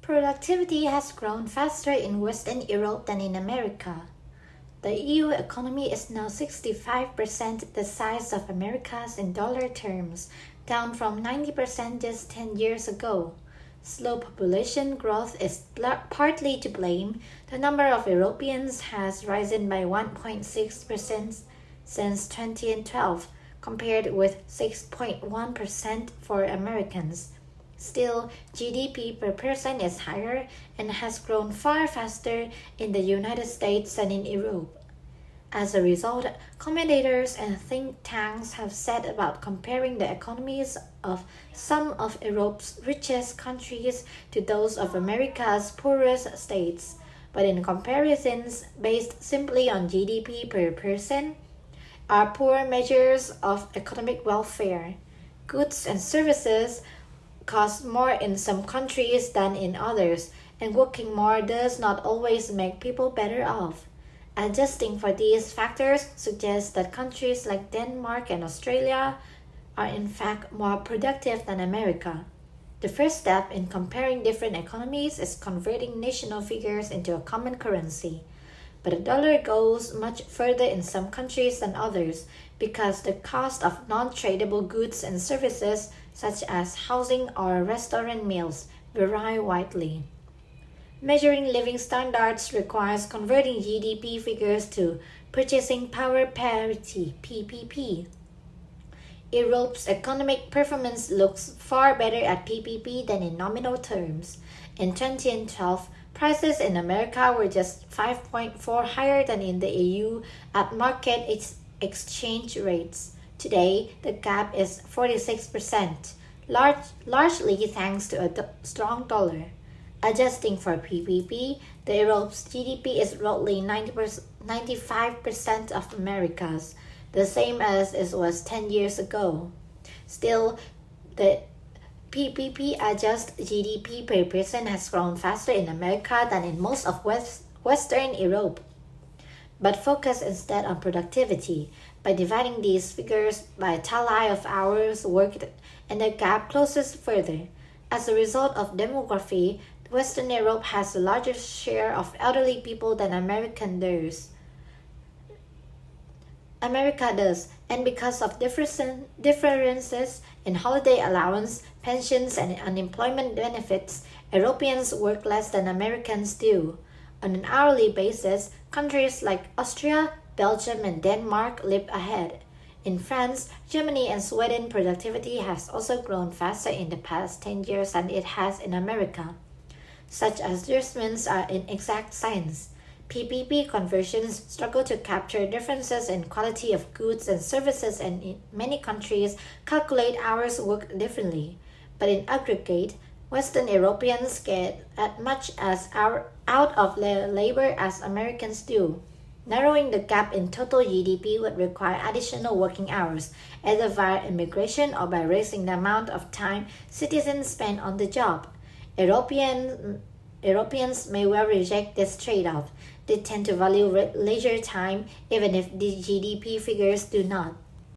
Productivity has grown faster in Western Europe than in America. The EU economy is now 65% the size of America's in dollar terms, down from 90% just 10 years ago. Slow population growth is partly to blame. The number of Europeans has risen by 1.6% since 2012, compared with 6.1% for Americans. Still, GDP per person is higher and has grown far faster in the United States than in Europe. As a result, commentators and think tanks have said about comparing the economies of some of Europe's richest countries to those of America's poorest states. But in comparisons based simply on GDP per person, are poor measures of economic welfare. Goods and services cost more in some countries than in others, and working more does not always make people better off. Adjusting for these factors suggests that countries like Denmark and Australia are in fact more productive than America. The first step in comparing different economies is converting national figures into a common currency. But the dollar goes much further in some countries than others because the cost of non-tradable goods and services such as housing or restaurant meals vary widely. Measuring living standards requires converting GDP figures to purchasing power parity (PPP). Europe's economic performance looks far better at PPP than in nominal terms. In 2012, prices in America were just 5.4 higher than in the EU at market exchange rates. Today, the gap is 46%, largely thanks to a strong dollar. Adjusting for PPP, the Europe's GDP is roughly 95% of America's, the same as it was 10 years ago. Still, the PPP adjusted GDP per person has grown faster in America than in most of Western Europe. But focus instead on productivity by dividing these figures by tally of hours worked, and the gap closes further. As a result of demography, Western Europe has the largest share of elderly people than America does, and because of differences in holiday allowance, pensions, and unemployment benefits, Europeans work less than Americans do. On an hourly basis, countries like Austria, Belgium, and Denmark leap ahead. In France, Germany, and Sweden, productivity has also grown faster in the past 10 years than it has in America. Such adjustments are in exact science. PPP conversions struggle to capture differences in quality of goods and services, and in many countries calculate hours worked differently. But in aggregate, Western Europeans get as much out of their labor as Americans do. Narrowing the gap in total GDP would require additional working hours, either via immigration or by raising the amount of time citizens spend on the job. Europeans may well reject this trade-off. They tend to value leisure time even if the GDP figures do not.